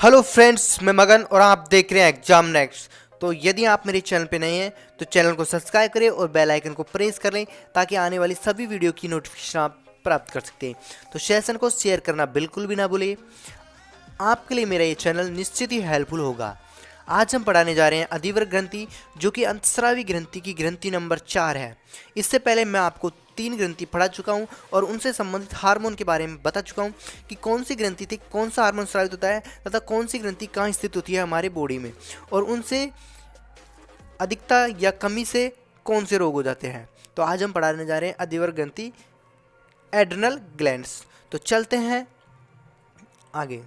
Hello friends, मैं मगन और आप देख रहे हैं एग्जाम नेक्स्ट। तो यदि आप मेरे चैनल पे नए हैं तो चैनल को सब्सक्राइब करें और बेल आइकन को प्रेस कर लें ताकि आने वाली सभी वीडियो की नोटिफिकेशन आप प्राप्त कर सकते हैं। तो सेशन को शेयर करना बिल्कुल भी ना भूलिए, आपके लिए मेरा ये चैनल निश्चित ही हेल्पफुल होगा। आज हम पढ़ाने जा रहे हैं अधिवर्ग ग्रंथि, जो कि अंतस्रावी ग्रंथि की ग्रंथि नंबर 4 है। इससे पहले मैं आपको 3 ग्रंथि पढ़ा चुका हूं और उनसे संबंधित हार्मोन के बारे में बता चुका हूं कि कौन सी ग्रंथि थी, कौन सा हार्मोन स्रावित होता है तथा कौन सी ग्रंथि कहाँ स्थित होती है हमारे बॉडी में, और उनसे अधिकता या कमी से कौन से रोग हो जाते हैं। तो आज हम पढ़ाने जा रहे हैं अधिवर्ग ग्रंथि, एड्रिनल ग्लैंड्स। तो चलते हैं आगे।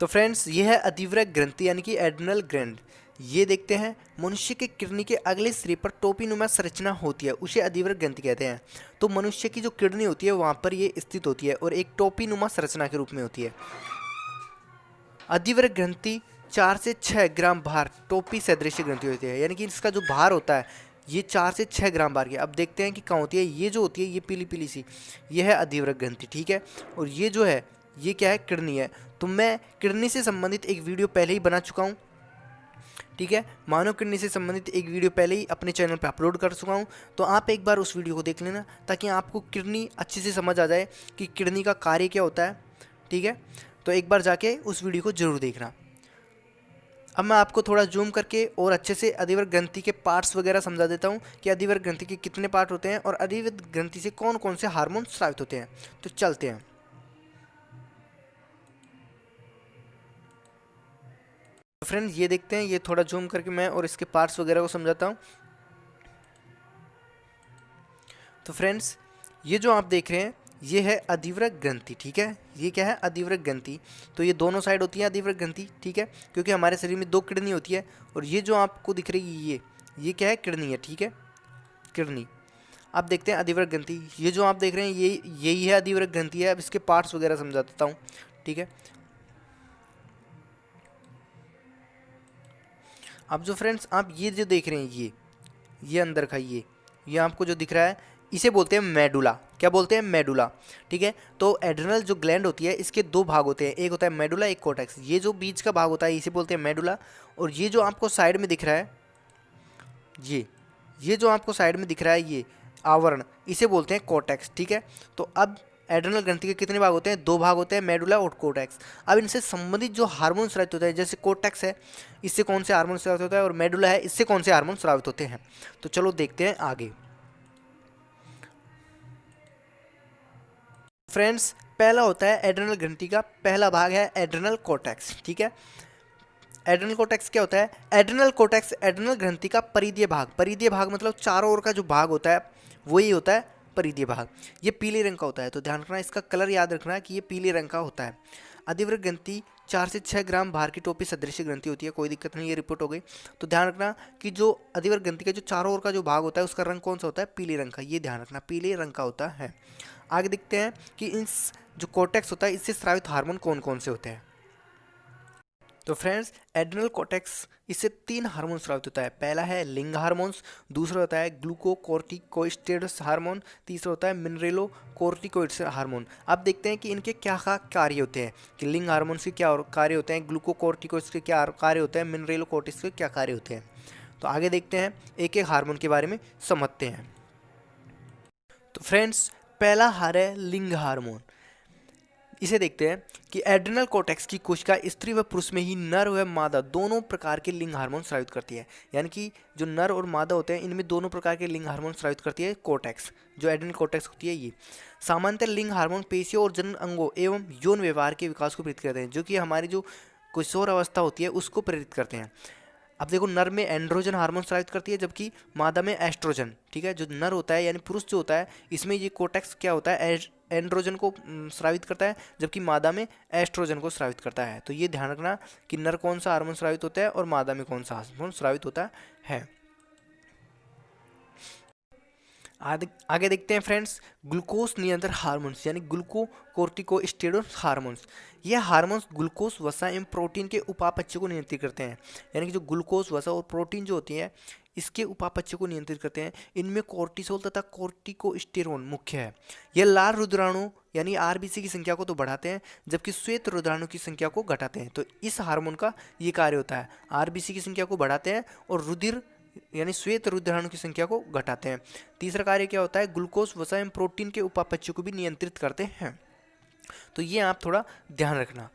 तो फ्रेंड्स, ये है अधिवर्ग ग्रंथि यानी कि एड्रिनल ग्लैंड। ये देखते हैं, मनुष्य के किडनी के अगले सिरे पर टोपीनुमा संरचना होती है, उसे अधिवर्ग ग्रंथि कहते हैं। तो मनुष्य की जो किडनी होती है वहाँ पर ये स्थित होती है और एक टोपीनुमा संरचना के रूप में होती है। अधिवर्ग ग्रंथि 4 से 6 ग्राम भार टोपी सदृश ग्रंथि होती है, यानी कि इसका जो भार होता है ये 4 से 6 ग्राम भार की। अब देखते हैं कि कहाँ होती है। ये जो होती है ये पीली पीली सी, ये है अधिवर्ग ग्रंथि, ठीक है। और ये जो है ये क्या है, किडनी है। तो मैं किडनी से संबंधित एक वीडियो पहले ही बना चुका हूँ, ठीक है। मानव किडनी से संबंधित एक वीडियो पहले ही अपने चैनल पर अपलोड कर चुका हूँ, तो आप एक बार उस वीडियो को देख लेना ताकि आपको किडनी अच्छे से समझ आ जाए कि किडनी का कार्य क्या होता है, ठीक है। तो एक बार जाके उस वीडियो को जरूर देखना। अब मैं आपको थोड़ा जूम करके और अच्छे से अधिवर्ग ग्रंथि के पार्ट्स वगैरह समझा देता हूँ कि अधिवर्ग ग्रंथि के कितने पार्ट होते हैं और अधिवर्ग ग्रंथि से कौन कौन से हार्मोन स्रावित होते हैं। तो चलते हैं। फ्रेंड्स, ये देखते हैं, ये थोड़ा जूम करके मैं और इसके पार्ट्स वगैरह को समझाता हूँ। तो फ्रेंड्स, ये जो आप देख रहे हैं ये है अधिवर्ग ग्रंथि, ठीक है। ये क्या है, अधिवर्ग ग्रंथि। तो ये दोनों साइड होती है अधिवर्ग ग्रंथि, ठीक है, क्योंकि हमारे शरीर में 2 किडनी होती है। और ये जो आपको दिख रही है ये क्या है, किडनी है, ठीक है, किडनी। अब देखते हैं अधिवर्ग ग्रंथि। ये जो आप देख रहे हैं ये यही है अधिवर्ग ग्रंथि है। अब इसके पार्ट्स वगैरह समझा देता हूँ, ठीक है। अब जो फ्रेंड्स आप ये जो देख रहे हैं ये अंदर का ये आपको जो दिख रहा है इसे बोलते हैं मेडुला। क्या बोलते हैं, मेडुला, ठीक है। तो एड्रिनल जो ग्लैंड होती है इसके 2 भाग होते हैं, एक होता है मेडुला, एक कोर्टेक्स। ये जो बीच का भाग होता है इसे बोलते हैं मेडुला, और ये जो आपको साइड में दिख रहा है ये जो आपको साइड में दिख रहा है ये आवरण, इसे बोलते हैं कोर्टेक्स, ठीक है। तो अब एड्रिनल ग्रंथि के कितने भाग होते हैं, 2 भाग होते हैं, मेडुला और कोर्टेक्स। अब इनसे संबंधित जो हार्मोन स्रावित होता है, जैसे कोर्टेक्स है इससे कौन से हार्मोन स्रावित होता है और मेडुला है इससे कौन से हार्मोन स्रावित होते हैं। तो चलो देखते हैं आगे। फ्रेंड्स, पहला होता है एड्रिनल ग्रंथि का पहला भाग है एड्रिनल कोर्टेक्स, ठीक है। एड्रिनल कोर्टेक्स क्या होता है, एड्रिनल कोर्टेक्स एड्रिनल ग्रंथि का परिधीय भाग। परिधीय भाग मतलब चारों ओर का जो भाग होता है वही होता है परिधीय भाग। ये पीले रंग का होता है, तो ध्यान रखना, इसका कलर याद रखना कि ये पीले रंग का होता है। अधिवर्ग ग्रंथि 4 से 6 ग्राम भार की टोपी सदृश ग्रंथि होती है, कोई दिक्कत नहीं, ये रिपोर्ट हो गई। तो ध्यान रखना कि जो अधिवर्ग ग्रंथि का जो चारों ओर का जो भाग होता है उसका रंग कौन सा होता है, पीले रंग का। ये ध्यान रखना, पीले रंग का होता है। आगे देखते हैं कि इस जो कोर्टेक्स होता है इससे स्रावित हार्मोन कौन कौन से होते हैं। तो फ्रेंड्स, एड्रिनल कोर्टेक्स इससे 3 हार्मोन स्रावित होता है। पहला है लिंग हार्मोन्स, दूसरा होता है ग्लूकोकोर्टिकोस्टेरॉइड्स हार्मोन, तीसरा होता है मिनरेलोकोर्टिकोइड्स हार्मोन। अब देखते हैं कि इनके क्या क्या कार्य होते हैं, कि लिंग हार्मोन्स के क्या कार्य होते हैं, ग्लूकोकोर्टिकोइड्स के क्या कार्य होते हैं, मिनरेलोकोर्टिक्स के क्या कार्य होते हैं। तो आगे देखते हैं, एक एक हार्मोन के बारे में समझते हैं। तो फ्रेंड्स, पहला है लिंग हार्मोन। इसे देखते हैं कि एड्रिनल कोर्टेक्स की कोशिका स्त्री व पुरुष में ही नर व मादा दोनों प्रकार के लिंग हार्मोन स्रावित करती है। यानी कि जो नर और मादा होते हैं इनमें दोनों प्रकार के लिंग हार्मोन स्रावित करती है कोर्टेक्स, जो एड्रिनल कोर्टेक्स होती है ये। सामान्यतः लिंग हार्मोन पेशियों और जनन अंगों एवं यौन व्यवहार के विकास को प्रेरित करते हैं, जो कि हमारी जो किशोर अवस्था होती है उसको प्रेरित करते हैं। अब देखो, नर में एंड्रोजन हार्मोन स्रावित करती है जबकि मादा में एस्ट्रोजन, ठीक है। जो नर होता है यानी पुरुष जो होता है इसमें ये कोर्टेक्स क्या होता है, एंड्रोजन को स्रावित करता है, जबकि मादा में एस्ट्रोजन को स्रावित करता है। तो ये ध्यान रखना कि नर कौन सा हार्मोन स्रावित होता है और मादा में कौन सा हार्मोन स्रावित होता है। आगे देखते हैं फ्रेंड्स, ग्लूकोज नियंत्रण हार्मोन्स यानी ग्लूकोकोर्टिकोस्टेरॉइड हार्मोन्स। यह हार्मोन्स ग्लूकोज, वसा एवं प्रोटीन के उपापचय को नियंत्रित करते हैं। यानी कि जो ग्लूकोज, वसा और प्रोटीन जो होती है इसके उपापचय को नियंत्रित करते हैं। इनमें कोर्टिसोल तथा कोर्टिकोस्टेरोन मुख्य है। यह लाल रुद्राणु यानी आरबीसी की संख्या को तो बढ़ाते हैं, जबकि श्वेत रुधिराणु की संख्या को घटाते हैं। तो इस हार्मोन का ये कार्य होता है, आरबीसी की संख्या को बढ़ाते हैं और रुधिर यानी श्वेत रुधिराणु की संख्या को घटाते हैं। तीसरा कार्य क्या होता है, ग्लूकोज वसा एवं प्रोटीन के उपापचय को भी नियंत्रित करते हैं। तो ये आप थोड़ा ध्यान रखना।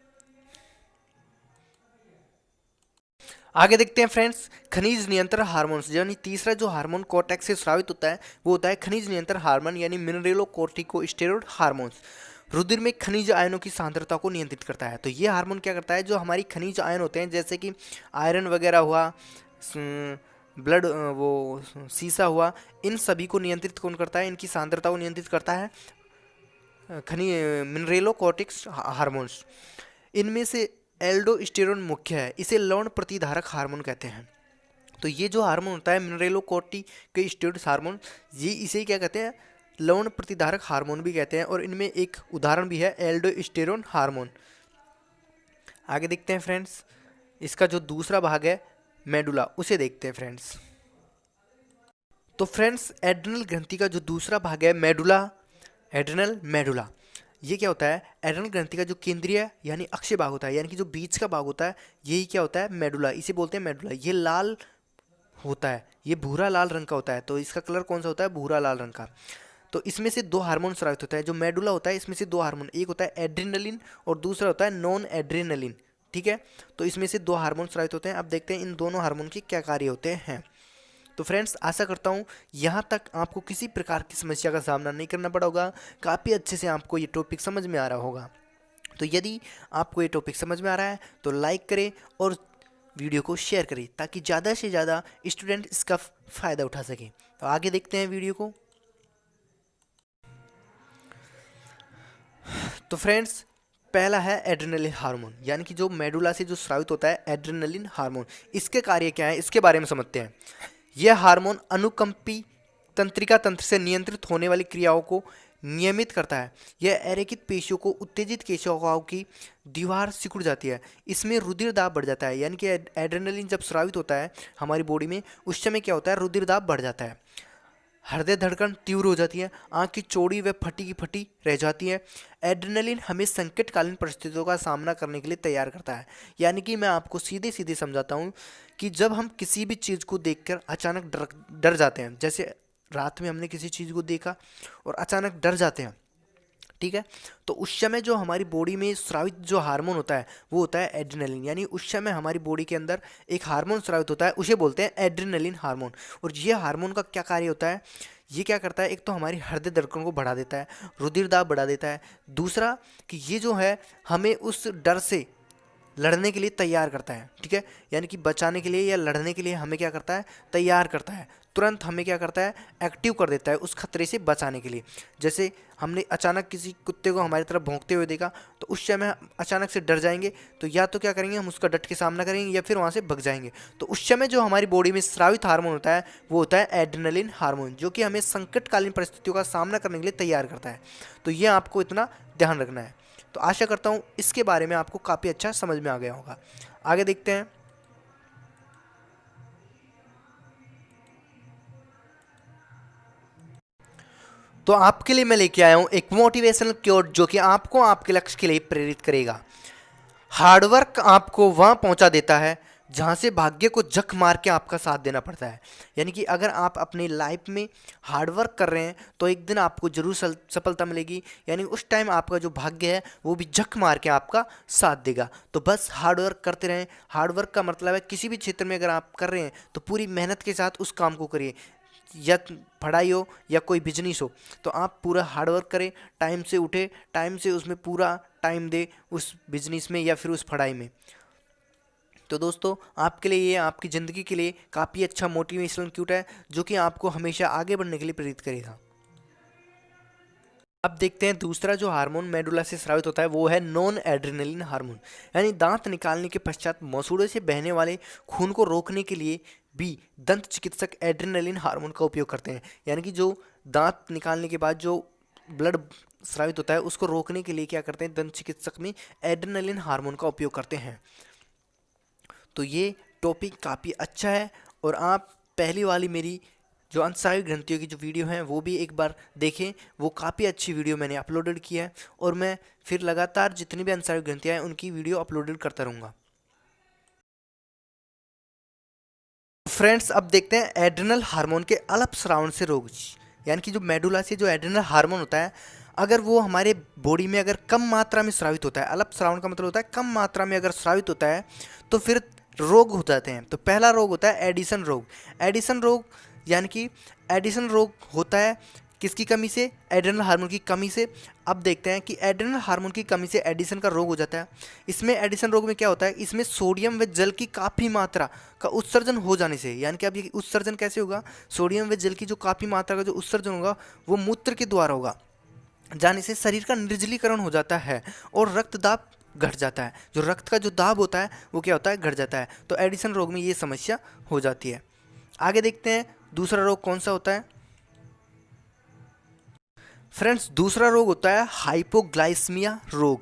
आगे देखते हैं फ्रेंड्स, खनिज नियंत्रण हार्मोन्स, यानी तीसरा जो हार्मोन कोर्टेक्स से स्रावित होता है वो होता है खनिज नियंत्रण हार्मोन यानी मिनरेलोकोर्टिकोस्टेरॉइड हार्मोन्स। रुधिर में खनिज आयनों की सांद्रता को नियंत्रित करता है। तो ये हार्मोन क्या करता है, जो हमारी खनिज आयन होते हैं जैसे कि आयरन वगैरह हुआ, ब्लड वो सीसा हुआ, इन सभी को नियंत्रित कौन करता है, इनकी सांद्रता को नियंत्रित करता है मिनरेलोकोर्टिक्स हार्मोन्स। इनमें से एल्डोस्टेरोन मुख्य है, इसे लवण प्रतिधारक हार्मोन कहते हैं। तो ये जो हार्मोन होता है मिनरेलोकोर्टिकोस्टेरॉइड हार्मोन, ये इसे क्या कहते हैं, लवण प्रतिधारक हार्मोन भी कहते हैं। और इनमें एक उदाहरण भी है एल्डोस्टेरोन हार्मोन। आगे देखते हैं फ्रेंड्स, इसका जो दूसरा भाग है मेडुला, उसे देखते हैं फ्रेंड्स। तो फ्रेंड्स, एड्रिनल ग्रंथि का जो दूसरा भाग है मेडुला, एड्रिनल मेडुला, ये क्या होता है, एड्रिनल ग्रंथि का जो केंद्रीय यानी अक्षीय भाग होता है, यानी कि जो बीच का भाग होता है, यही क्या होता है, मेडुला, इसे बोलते हैं मेडुला। ये लाल होता है, ये भूरा लाल रंग का होता है। तो इसका कलर कौन सा होता है, भूरा लाल रंग का। तो इसमें से दो हार्मोन स्रावित होता है, जो मेडुला होता है इसमें से दो हार्मोन, एक होता है एड्रिनलिन और दूसरा होता है नॉन एड्रिनलिन। ठीक है, तो इसमें से दो हार्मोन स्रावित होते हैं। अब देखते हैं इन दोनों हार्मोन के क्या कार्य होते हैं। तो फ्रेंड्स, आशा करता हूँ यहाँ तक आपको किसी प्रकार की समस्या का सामना नहीं करना पड़ा होगा, काफ़ी अच्छे से आपको ये टॉपिक समझ में आ रहा होगा। तो यदि आपको ये टॉपिक समझ में आ रहा है तो लाइक करें और वीडियो को शेयर करें, ताकि ज़्यादा से ज़्यादा स्टूडेंट इसका फ़ायदा उठा सकें। तो आगे देखते हैं वीडियो को। तो फ्रेंड्स, पहला है एड्रेनलिन हार्मोन, यानी कि जो मेडुला से जो स्रावित होता है एड्रेनलिन हार्मोन। इसके कार्य क्या है, इसके बारे में समझते हैं। यह हार्मोन अनुकंपी तंत्रिका तंत्र से नियंत्रित होने वाली क्रियाओं को नियमित करता है। यह अरेखित पेशियों को उत्तेजित कोशिकाओं की दीवार सिकुड़ जाती है। इसमें रुधिर दाब बढ़ जाता है, यानी कि एड्रेनलिन जब स्रावित होता है हमारी बॉडी में, उस समय क्या होता है, रुधिर दाब बढ़ जाता है, हृदय धड़कन तीव्र हो जाती है, आंख की चौड़ी व फटी की फटी रह जाती है। एड्रेनलिन हमें संकटकालीन परिस्थितियों का सामना करने के लिए तैयार करता है। यानी कि मैं आपको सीधे सीधे समझाता हूँ कि जब हम किसी भी चीज़ को देखकर अचानक डर जाते हैं, जैसे रात में हमने किसी चीज़ को देखा और अचानक डर जाते हैं, ठीक है, तो उस समय जो हमारी बॉडी में स्रावित जो हार्मोन होता है वो होता है एड्रेनलिन। यानी उस समय हमारी बॉडी के अंदर एक हार्मोन स्रावित होता है, उसे बोलते हैं एड्रेनलिन हार्मोन। और ये हार्मोन का क्या कार्य होता है, ये क्या करता है, एक तो हमारी हृदय धड़कन को बढ़ा देता है, रुधिर दाब बढ़ा देता है। दूसरा कि ये जो है हमें उस डर से लड़ने के लिए तैयार करता है। ठीक है, यानी कि बचाने के लिए या लड़ने के लिए हमें क्या करता है, तैयार करता है, तुरंत हमें क्या करता है, एक्टिव कर देता है उस खतरे से बचाने के लिए। जैसे हमने अचानक किसी कुत्ते को हमारी तरफ भौंकते हुए देखा, तो उस समय अचानक से डर जाएंगे, तो या तो क्या करेंगे, हम उसका डट के सामना करेंगे या फिर वहाँ से भग जाएंगे। तो उस समय जो हमारी बॉडी में स्रावित हार्मोन होता है वो होता है एड्रेनलिन हार्मोन, जो कि हमें संकटकालीन परिस्थितियों का सामना करने के लिए तैयार करता है। तो ये आपको इतना ध्यान रखना है। तो आशा करता हूँ इसके बारे में आपको काफ़ी अच्छा समझ में आ गया होगा। आगे देखते हैं। तो आपके लिए मैं लेके आया हूं एक मोटिवेशनल क्योट, जो कि आपको आपके लक्ष्य के लिए प्रेरित करेगा। हार्डवर्क आपको वहां पहुंचा देता है जहां से भाग्य को जख मार के आपका साथ देना पड़ता है। यानी कि अगर आप अपनी लाइफ में हार्डवर्क कर रहे हैं तो एक दिन आपको जरूर सफलता मिलेगी। यानी उस टाइम आपका जो भाग्य है वो भी जख मार के आपका साथ देगा। तो बस हार्डवर्क करते रहें। हार्डवर्क का मतलब है किसी भी क्षेत्र में अगर आप कर रहे हैं तो पूरी मेहनत के साथ उस काम को करिए, या पढ़ाई हो या कोई बिजनेस हो, तो आप पूरा हार्डवर्क करें, टाइम से उठे, टाइम से उसमें पूरा टाइम दे उस बिजनेस में या फिर उस पढ़ाई में। तो दोस्तों, आपके लिए ये आपकी ज़िंदगी के लिए काफ़ी अच्छा मोटिवेशनल क्यूट है, जो कि आपको हमेशा आगे बढ़ने के लिए प्रेरित करेगा। अब देखते हैं दूसरा जो हार्मोन मेडुला से स्रावित होता है वो है नॉन एड्रेनलिन हार्मोन। यानी दांत निकालने के पश्चात मसूड़े से बहने वाले खून को रोकने के लिए भी दंत चिकित्सक एड्रेनलिन हार्मोन का उपयोग करते हैं। यानी कि जो दांत निकालने के बाद जो ब्लड स्रावित होता है उसको रोकने के लिए क्या करते हैं, दंत चिकित्सक में एड्रेनलिन हार्मोन का उपयोग करते हैं। तो ये टॉपिक काफ़ी अच्छा है और आप पहली वाली मेरी जो अंतस्रावी ग्रंथियों की जो वीडियो हैं वो भी एक बार देखें, वो काफ़ी अच्छी वीडियो मैंने अपलोडेड की है और मैं फिर लगातार जितनी भी अंतस्रावी ग्रंथियाँ हैं उनकी वीडियो अपलोडेड करता रहूँगा। फ्रेंड्स अब देखते हैं एड्रिनल हार्मोन के अल्पस्रावन से रोग, यानी कि जो मेडुला से जो एड्रिनल हार्मोन होता है अगर वो हमारे बॉडी में अगर कम मात्रा में स्रावित होता है, अल्पस्रावन का मतलब होता है कम मात्रा में अगर स्रावित होता है तो फिर रोग हो जाते हैं। तो पहला रोग होता है एडिशन रोग। एडिशन रोग यानी कि एडिशन रोग होता है किसकी कमी से? एड्रेनल हार्मोन की कमी से। अब देखते हैं कि एड्रेनल हार्मोन की कमी से एडिशन का रोग हो जाता है। इसमें एडिशन रोग में क्या होता है, इसमें सोडियम व जल की काफ़ी मात्रा का उत्सर्जन हो जाने से, यानी कि अब ये उत्सर्जन कैसे होगा, सोडियम व जल की जो काफ़ी मात्रा का जो उत्सर्जन होगा वो मूत्र के द्वारा होगा, जाने से शरीर का निर्जलीकरण हो जाता है और रक्त दाब घट जाता है। जो रक्त का जो दाब होता है वो क्या होता है, घट जाता है। तो एडिशन रोग में ये समस्या हो जाती है। आगे देखते हैं दूसरा रोग कौन सा होता है। फ्रेंड्स दूसरा रोग होता है हाइपोग्लाइसीमिया रोग।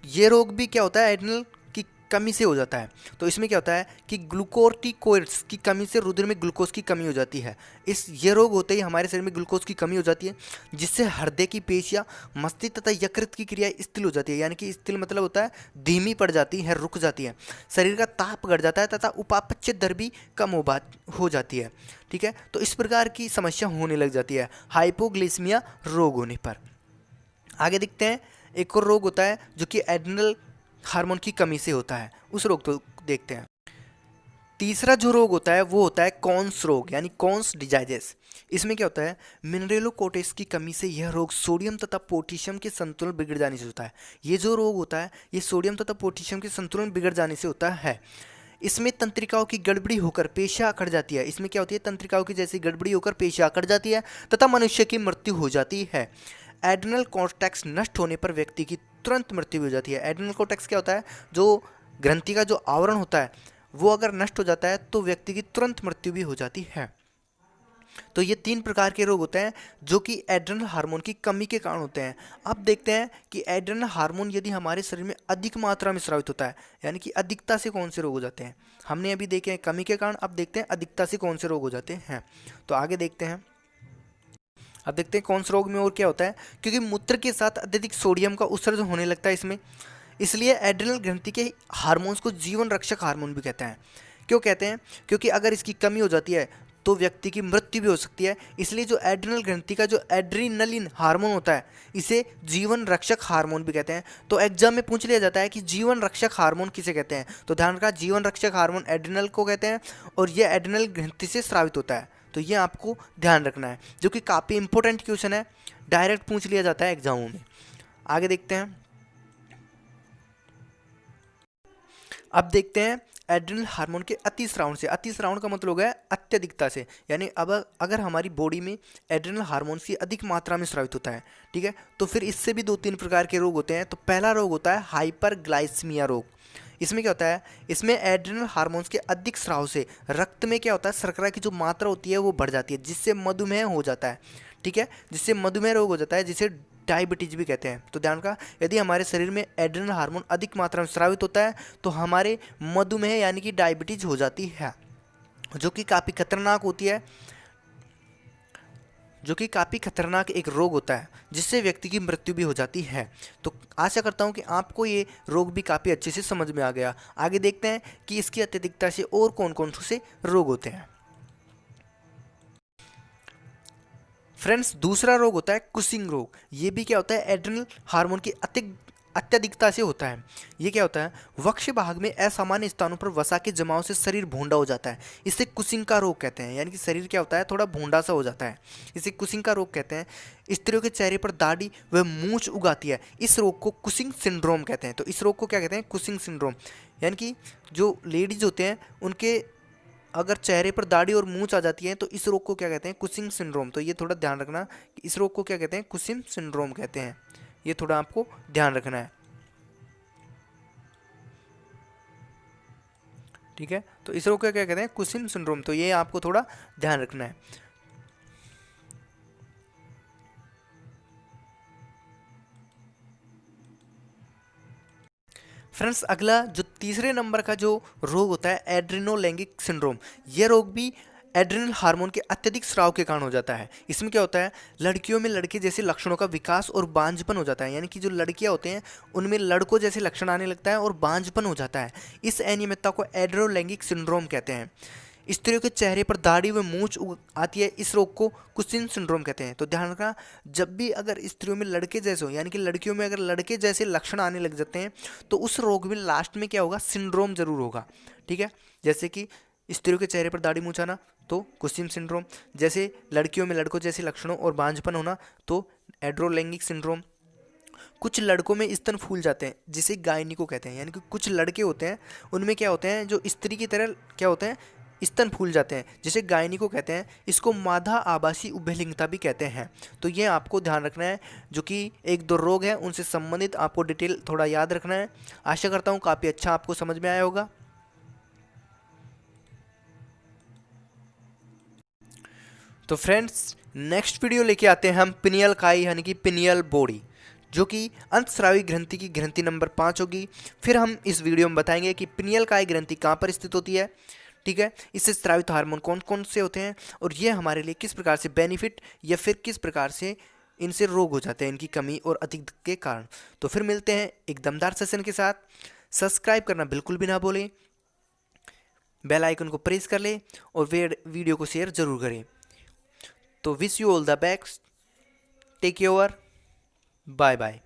ये रोग भी क्या होता है, एड्रेनल की कमी से हो जाता है। तो इसमें क्या होता है कि ग्लूकोर्टिकोइड्स की कमी से रुधिर में ग्लूकोज की कमी हो जाती है। ये रोग होते ही हमारे शरीर में ग्लूकोज की कमी हो जाती है, जिससे हृदय की पेशियां, मस्तिष्क तथा यकृत की क्रिया स्थिर हो जाती है। यानी कि स्थिर मतलब होता है धीमी पड़ जाती है, रुक जाती है। शरीर का ताप घट जाता है तथा उपापचय दर भी कम हो जाती है। ठीक है, तो इस प्रकार की समस्या होने लग जाती है हाइपोग्लाइसीमिया रोग होने पर। आगे देखते हैं एक और रोग होता है जो कि एड्रेनल हार्मोन की कमी से होता है, उस रोग को देखते हैं। तीसरा जो रोग होता है वो होता है कॉन्स रोग, यानी कॉन्स डिजाइजेस। इसमें क्या होता है, मिनरेलोकोटेस की कमी से यह रोग सोडियम तथा पोटेशियम के संतुलन बिगड़ जाने से होता है। ये जो रोग होता है ये सोडियम तथा पोटेशियम के संतुलन बिगड़ जाने से होता है। इसमें तंत्रिकाओं की गड़बड़ी होकर पेशियां अकड़ जाती है। इसमें क्या होती है, तंत्रिकाओं की जैसी गड़बड़ी होकर पेशियां अकड़ जाती है तथा मनुष्य की मृत्यु हो जाती है। एड्रेनल कॉर्टेक्स नष्ट होने पर व्यक्ति की तुरंत मृत्यु भी हो जाती है। एड्रेनल कॉर्टेक्स क्या होता है, जो ग्रंथि का जो आवरण होता है वो अगर नष्ट हो जाता है तो व्यक्ति की तुरंत मृत्यु भी हो जाती है। तो ये 3 प्रकार के रोग होते हैं जो कि एड्रेनल हार्मोन की कमी के कारण होते हैं। अब देखते हैं कि एड्रेनल हार्मोन यदि हमारे शरीर में अधिक मात्रा में स्रावित होता है, यानी कि अधिकता से कौन से रोग हो जाते हैं। हमने अभी देखे हैं कमी के कारण, अब देखते हैं अधिकता से कौन से रोग हो जाते हैं। तो आगे देखते हैं, अब देखते हैं कौन से रोग में और क्या होता है। क्योंकि मूत्र के साथ अत्यधिक सोडियम का उत्सर्जन होने लगता है इसमें, इसलिए एड्रेनल ग्रंथि के हार्मोन्स को जीवन रक्षक हार्मोन भी कहते हैं। क्यों कहते हैं, क्योंकि अगर इसकी कमी हो जाती है तो व्यक्ति की मृत्यु भी हो सकती है। इसलिए जो एड्रेनल ग्रंथि का जो एड्रीनलिन हार्मोन होता है इसे जीवन रक्षक हार्मोन भी कहते हैं। तो एग्जाम में पूछ लिया जाता है कि जीवन रक्षक हार्मोन किसे कहते हैं, तो ध्यान रखा जीवन रक्षक हार्मोन एड्रेनल को कहते हैं और ये एड्रेनल ग्रंथि से स्रावित होता है। तो ये आपको ध्यान रखना है, जो कि काफ़ी इंपॉर्टेंट क्वेश्चन है, डायरेक्ट पूछ लिया जाता है एग्जामों में। आगे देखते हैं, अब देखते हैं एड्रेनल हार्मोन के अतिस्रावन से। अतिस्रावन का मतलब हो गया अत्यधिकता से, यानी अब अगर हमारी बॉडी में एड्रेनल हार्मोन की अधिक मात्रा में स्रावित होता है, ठीक है, तो फिर इससे भी 2-3 प्रकार के रोग होते हैं। तो पहला रोग होता है हाइपरग्लाइसीमिया रोग। इसमें क्या होता है, इसमें एड्रेनल हार्मोन्स के अधिक स्राव से रक्त में क्या होता है, शर्करा की जो मात्रा होती है वो बढ़ जाती है, जिससे मधुमेह हो जाता है। ठीक है, जिससे मधुमेह रोग हो जाता है, जिसे डायबिटीज भी कहते हैं। तो ध्यान का, यदि हमारे शरीर में एड्रेनल हार्मोन अधिक मात्रा में स्रावित होता है तो हमारे मधुमेह यानी कि डायबिटीज हो जाती है, जो कि काफ़ी खतरनाक होती है, जो कि काफ़ी खतरनाक एक रोग होता है, जिससे व्यक्ति की मृत्यु भी हो जाती है। तो आशा करता हूँ कि आपको ये रोग भी काफ़ी अच्छे से समझ में आ गया। आगे देखते हैं कि इसकी अत्यधिकता से और कौन कौन से रोग होते हैं। फ्रेंड्स दूसरा रोग होता है कुशिंग रोग। ये भी क्या होता है, एड्रेनल हार्मोन की अत्यधिकता से होता है। ये क्या होता है, वक्ष भाग में असामान्य स्थानों पर वसा के जमाव से शरीर भूंडा हो जाता है। इसे कुशिंग का रोग कहते हैं, यानी कि शरीर क्या होता है, थोड़ा भूंडा सा हो जाता है, इसे कुशिंग का रोग कहते हैं। स्त्रियों के चेहरे पर दाढ़ी व मूंछ उगाती है, इस रोग को कुशिंग सिंड्रोम कहते हैं। तो इस रोग को क्या कहते हैं, कुशिंग सिंड्रोम। यानी कि जो लेडीज होते हैं उनके अगर चेहरे पर दाढ़ी और मूंछ आ जाती है तो इस रोग को क्या कहते हैं, कुशिंग सिंड्रोम। तो ये थोड़ा ध्यान रखना कि इस रोग को क्या कहते हैं, कुशिंग सिंड्रोम कहते हैं। ये थोड़ा आपको ध्यान रखना है, ठीक है। तो इस रोग को क्या कहते हैं, कुशिंग सिंड्रोम। तो ये आपको थोड़ा ध्यान रखना है। फ्रेंड्स अगला जो तीसरे नंबर का जो रोग होता है एड्रेनोलैंगिक सिंड्रोम। ये रोग भी एड्रिनल हार्मोन के अत्यधिक स्राव के कारण हो जाता है। इसमें क्या होता है, लड़कियों में लड़के जैसे लक्षणों का विकास और बांझपन हो जाता है, यानी कि जो लड़कियां होते हैं उनमें लड़कों जैसे लक्षण आने लगता है और बांझपन हो जाता है। इस अनियमितता को एड्रोलैंगिक सिंड्रोम कहते हैं। स्त्रियों के चेहरे पर दाढ़ी व मूंछ आती है, इस रोग को कुत्सिन सिंड्रोम कहते हैं। तो ध्यान रखना, जब भी अगर स्त्रियों में लड़के जैसे हो, यानी कि लड़कियों में अगर लड़के जैसे लक्षण आने लग जाते हैं, तो उस रोग में लास्ट में क्या होगा, सिंड्रोम जरूर होगा। ठीक है, जैसे कि स्त्रियों के चेहरे पर दाढ़ी मूंछ आना तो कुत्सिन सिंड्रोम, जैसे लड़कियों में लड़कों जैसे लक्षणों और बांझपन होना तो एड्रोलैंगिक सिंड्रोम। कुछ लड़कों में स्तन फूल जाते हैं जिसे गायनिको कहते हैं, यानी कि कुछ लड़के होते हैं उनमें क्या होते हैं, जो स्त्री की तरह क्या होते हैं, स्तन फूल जाते हैं, जिसे गायनिको कहते हैं। इसको मादा आभासी उभयलिंगता भी कहते हैं। तो ये आपको ध्यान रखना है, जो कि एक दो रोग हैं उनसे संबंधित आपको डिटेल थोड़ा याद रखना है। आशा करता हूँ काफ़ी अच्छा आपको समझ में आया होगा। तो फ्रेंड्स, नेक्स्ट वीडियो लेके आते हैं हम पिनियल काई, यानी कि पिनियल बॉडी, जो कि अंतस्रावी ग्रंथि की ग्रंथि नंबर 5 होगी। फिर हम इस वीडियो में बताएंगे कि पिनियल काई ग्रंथि कहाँ पर स्थित होती है। ठीक है, इससे स्रावित हार्मोन कौन कौन से होते हैं और ये हमारे लिए किस प्रकार से बेनिफिट या फिर किस प्रकार से इनसे रोग हो जाते हैं इनकी कमी और अधिक के कारण। तो फिर मिलते हैं एक दमदार सेशन के साथ। सब्सक्राइब करना बिल्कुल भी ना भूलें, बेल आइकन को प्रेस कर लें और वीडियो को शेयर जरूर करें। तो wish you all the best, take care, bye bye.